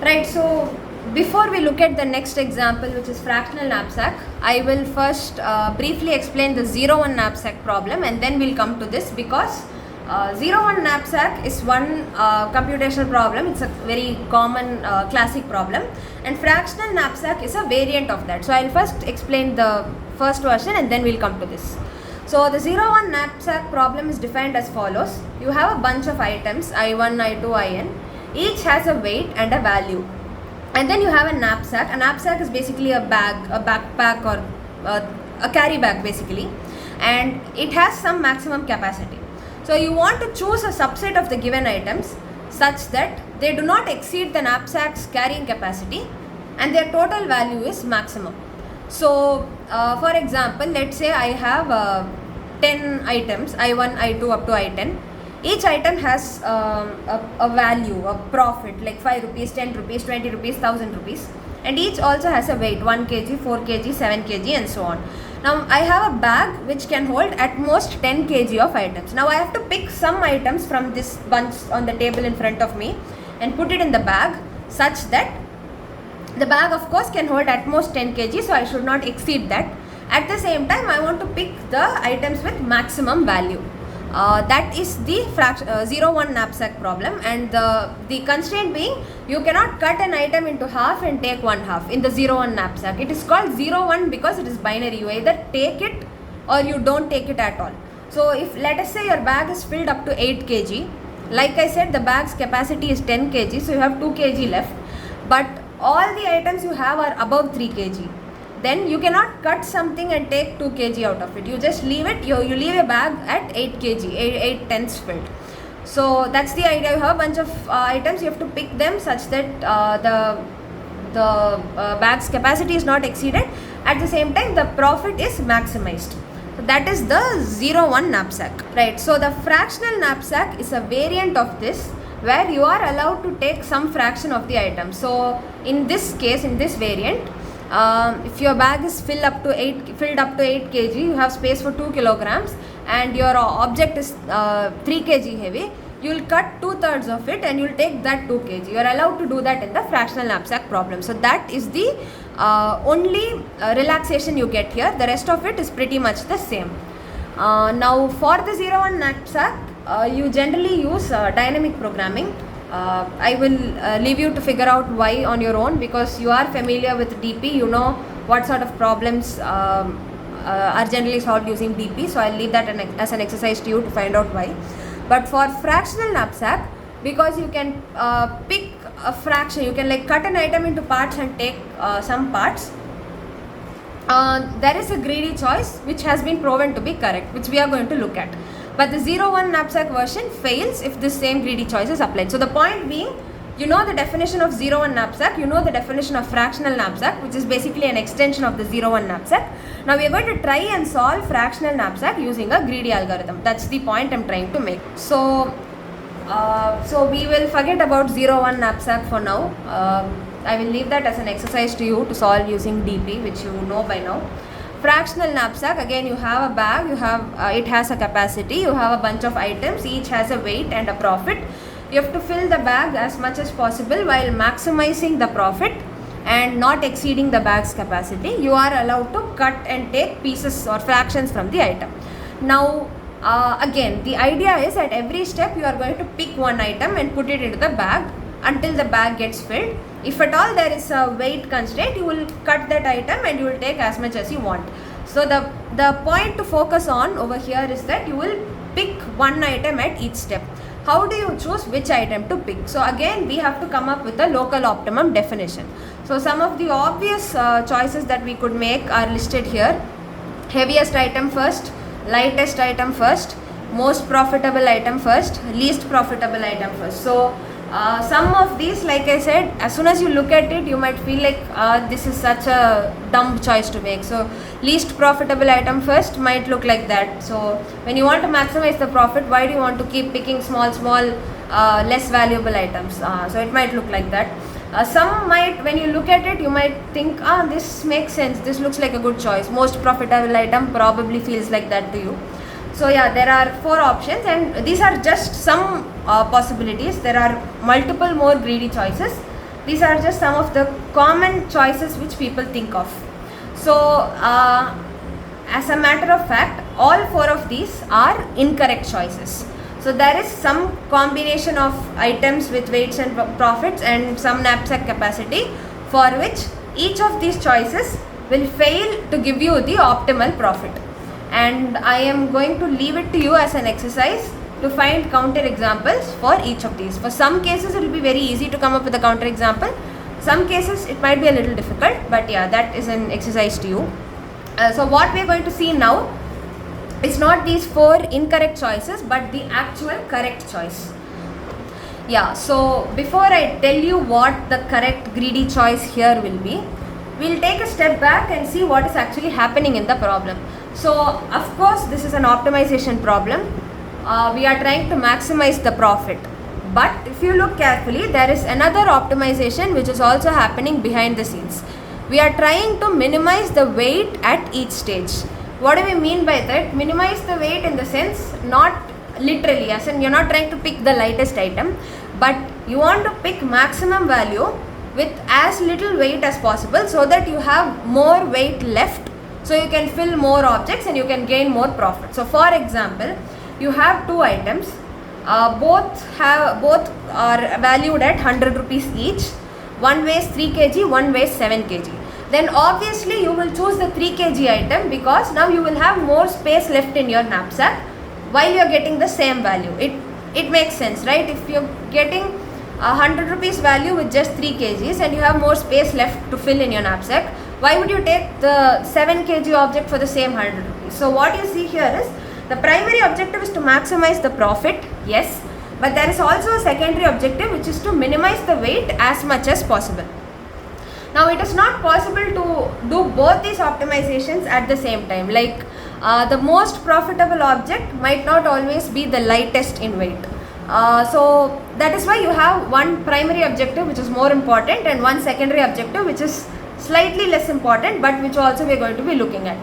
Right, so before we look at the next example, which is fractional knapsack, I will first briefly explain the 0-1 knapsack problem, and then we'll come to this, because 0-1 knapsack is one computational problem. It's a very common classic problem, and fractional knapsack is a variant of that. So I'll first explain the first version and then we'll come to this. So the 0-1 knapsack problem is defined as follows. You have a bunch of items, I1, I2, In. Each has a weight and a value. And then you have a knapsack. A knapsack is basically a bag, a backpack, or a carry bag basically. And it has some maximum capacity. So you want to choose a subset of the given items such that they do not exceed the knapsack's carrying capacity and their total value is maximum. So for example, let's say I have 10 items, I1, I2 up to I10. Each item has a value, a profit, like 5 rupees, 10 rupees, 20 rupees, 1000 rupees, and each also has a weight, 1 kg, 4 kg, 7 kg and so on. Now I have a bag which can hold at most 10 kg of items. Now I have to pick some items from this bunch on the table in front of me and put it in the bag such that the bag of course can hold at most 10 kg, so I should not exceed that. At the same time, I want to pick the items with maximum value. That is the 0-1 knapsack problem, and the constraint being you cannot cut an item into half and take one half in the 0-1 knapsack. It is called 0-1 because it is binary. You either take it or you don't take it at all. So if let us say your bag is filled up to 8 kg, like I said, the bag's capacity is 10 kg, so you have 2 kg left, but all the items you have are above 3 kg. Then you cannot cut something and take 2 kg out of it. You just leave it, you leave a bag at 8 kg, 8 tenths filled. So that's the idea. You have a bunch of items, you have to pick them such that the bag's capacity is not exceeded. At the same time, the profit is maximized. So that is the 0-1 knapsack. Right, so the fractional knapsack is a variant of this, where you are allowed to take some fraction of the item. So in this case, in this variant, if your bag is filled up to 8 kg, you have space for 2 kilograms, and your object is 3 kg heavy, you will cut 2/3 of it and you will take that 2 kg. You are allowed to do that in the fractional knapsack problem. So that is the only relaxation you get here. The rest of it is pretty much the same. Now for the 0-1 knapsack, you generally use dynamic programming. I will leave you to figure out why on your own, because you are familiar with DP, you know what sort of problems are generally solved using DP, so I'll leave that as an exercise to you to find out why. But for fractional knapsack, because you can pick a fraction, you can like cut an item into parts and take some parts, there is a greedy choice which has been proven to be correct, which we are going to look at. But the 0-1 knapsack version fails if this same greedy choice is applied. So the point being, you know the definition of 0-1 knapsack, you know the definition of fractional knapsack, which is basically an extension of the 0-1 knapsack. Now we are going to try and solve fractional knapsack using a greedy algorithm. That's the point I'm trying to make. So we will forget about 0-1 knapsack for now. I will leave that as an exercise to you to solve using DP, which you know by now. Fractional knapsack, again you have a bag, you have it has a capacity, you have a bunch of items, each has a weight and a profit. You have to fill the bag as much as possible while maximizing the profit and not exceeding the bag's capacity. You are allowed to cut and take pieces or fractions from the item. Now again, the idea is at every step you are going to pick one item and put it into the bag until the bag gets filled. If at all there is a weight constraint, you will cut that item and you will take as much as you want. So the point to focus on over here is that you will pick one item at each step. How do you choose which item to pick? So again, we have to come up with a local optimum definition. So some of the obvious choices that we could make are listed here. Heaviest item first, lightest item first, most profitable item first, least profitable item first. So some of these, like I said, as soon as you look at it, you might feel like this is such a dumb choice to make. So least profitable item first might look like that. So when you want to maximize the profit, why do you want to keep picking small less valuable items? So it might look like that. Some might, when you look at it, you might think, this makes sense, this looks like a good choice. Most profitable item probably feels like that to you. So yeah, there are 4 options, and these are just some possibilities. There are multiple more greedy choices. These are just some of the common choices which people think of. So as a matter of fact, all 4 of these are incorrect choices. So there is some combination of items with weights and profits and some knapsack capacity for which each of these choices will fail to give you the optimal profit. And I am going to leave it to you as an exercise to find counter examples for each of these. For some cases it will be very easy to come up with a counter example. Some cases it might be a little difficult, but yeah, that is an exercise to you. So what we are going to see now is not these 4 incorrect choices, but the actual correct choice. Yeah, so before I tell you what the correct greedy choice here will be, we'll take a step back and see what is actually happening in the problem. So of course this is an optimization problem. We are trying to maximize the profit. But if you look carefully, there is another optimization which is also happening behind the scenes. We are trying to minimize the weight at each stage. What do we mean by that? Minimize the weight in the sense, not literally, as in you're not trying to pick the lightest item, but you want to pick maximum value with as little weight as possible so that you have more weight left, so you can fill more objects and you can gain more profit. So for example, you have 2 items, both are valued at 100 rupees each. One weighs 3 kg, one weighs 7 kg. Then obviously you will choose the 3 kg item because now you will have more space left in your knapsack while you are getting the same value. It makes sense, right? If you are getting 100 rupees value with just 3 kgs and you have more space left to fill in your knapsack, why would you take the 7 kg object for the same 100 rupees? So what you see here is the primary objective is to maximize the profit, yes, but there is also a secondary objective which is to minimize the weight as much as possible. Now it is not possible to do both these optimizations at the same time. Like the most profitable object might not always be the lightest in weight. So that is why you have one primary objective which is more important and one secondary objective which is slightly less important, but which also we are going to be looking at.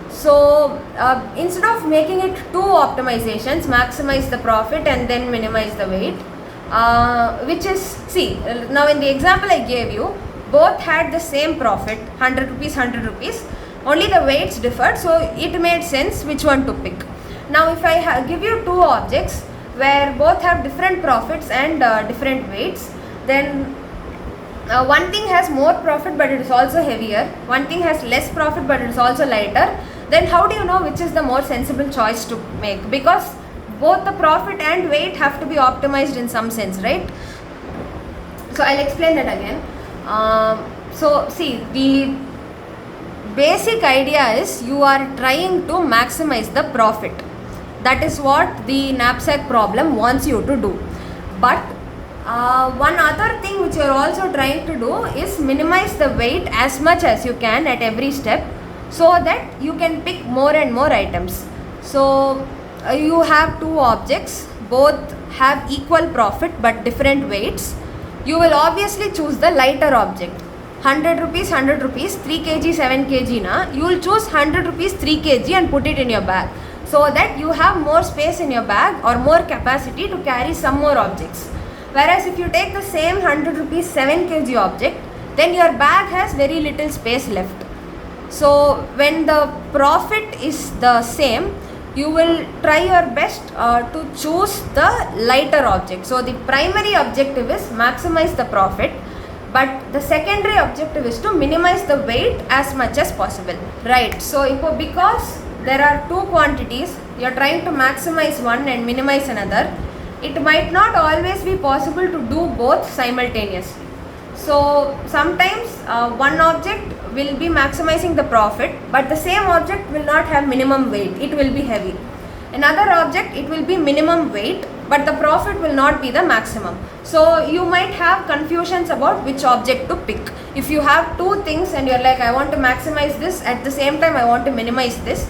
So instead of making it 2 optimizations, maximize the profit and then minimize the weight, which is, see, now in the example I gave you, both had the same profit, 100 rupees, 100 rupees, only the weights differed, so it made sense which one to pick. Now if I give you 2 objects where both have different profits and different weights, then one thing has more profit but it is also heavier, one thing has less profit but it is also lighter, then how do you know which is the more sensible choice to make? Because both the profit and weight have to be optimized in some sense, right? So I'll explain that again. So see, the basic idea is you are trying to maximize the profit. That is what the knapsack problem wants you to do. But one other thing which you are also trying to do is minimize the weight as much as you can at every step, so that you can pick more and more items. So you have 2 objects, both have equal profit but different weights. You will obviously choose the lighter object. 100 rupees, 100 rupees, 3 kg, 7 kg na, you will choose 100 rupees 3 kg and put it in your bag, so that you have more space in your bag or more capacity to carry some more objects. Whereas if you take the same 100 rupees 7 kg object, then your bag has very little space left. So when the profit is the same, you will try your best to choose the lighter object. So the primary objective is maximize the profit, but the secondary objective is to minimize the weight as much as possible, right? So because there are 2 quantities, you are trying to maximize one and minimize another, it might not always be possible to do both simultaneously. So sometimes one object will be maximizing the profit, but the same object will not have minimum weight, it will be heavy. Another object, it will be minimum weight, but the profit will not be the maximum. So you might have confusions about which object to pick. If you have 2 things and you're like, I want to maximize this, at the same time I want to minimize this,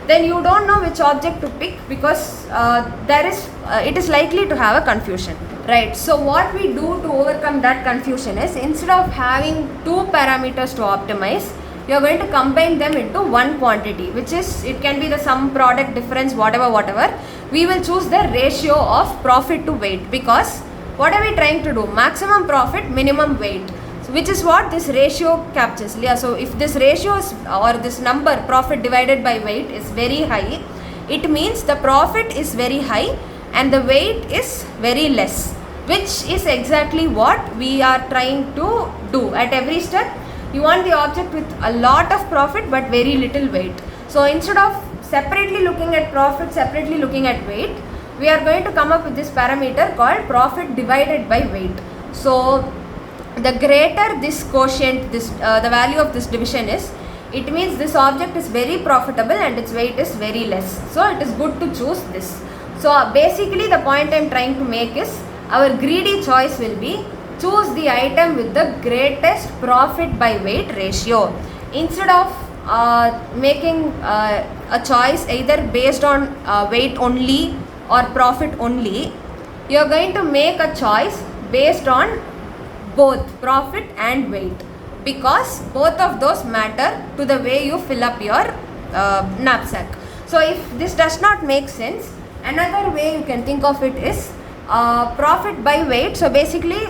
then you don't know which object to pick, because it is likely to have a confusion, right? So what we do to overcome that confusion is, instead of having 2 parameters to optimize, you are going to combine them into one quantity, which is, it can be the sum product difference, whatever. We will choose the ratio of profit to weight, because what are we trying to do? Maximum profit, minimum weight, so which is what this ratio captures. Yeah, so if this ratio is, or this number profit divided by weight is very high, it means the profit is very high and the weight is very less, which is exactly what we are trying to do. At every step you want the object with a lot of profit but very little weight. So instead of separately looking at profit, separately looking at weight, we are going to come up with this parameter called profit divided by weight. So the greater this quotient, this the value of this division is, it means this object is very profitable and its weight is very less. So it is good to choose this. So basically the point I am trying to make is, our greedy choice will be choose the item with the greatest profit by weight ratio. Instead of making a choice either based on weight only or profit only, you are going to make a choice based on both profit and weight, because both of those matter to the way you fill up your knapsack. So if this does not make sense, another way you can think of it is profit by weight. So basically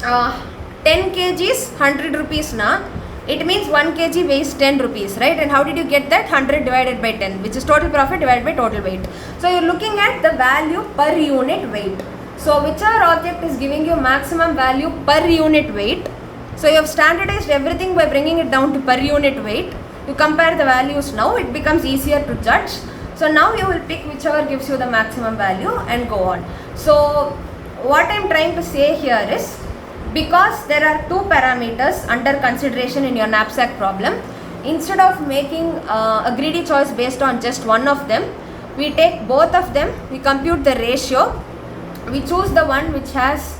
10 kgs 100 rupees na, it means 1 kg weighs 10 rupees, right? And how did you get that? 100 divided by 10, which is total profit divided by total weight. So you're looking at the value per unit weight. So whichever object is giving you maximum value per unit weight, so you have standardized everything by bringing it down to per unit weight. You compare the values now, it becomes easier to judge. So now you will pick whichever gives you the maximum value and go on. So what I am trying to say here is, because there are two parameters under consideration in your knapsack problem, instead of making a greedy choice based on just one of them, we take both of them, we compute the ratio, we choose the one which has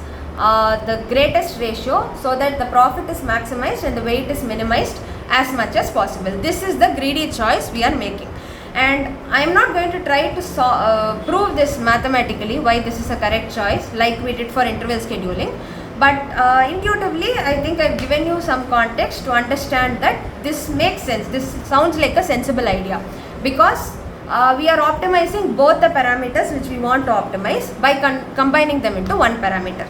the greatest ratio, so that the profit is maximized and the weight is minimized as much as possible. This is the greedy choice we are making. And I am not going to try to prove this mathematically why this is a correct choice like we did for interval scheduling. But intuitively, I think I've given you some context to understand that this makes sense. This sounds like a sensible idea, because we are optimizing both the parameters which we want to optimize by combining them into one parameter.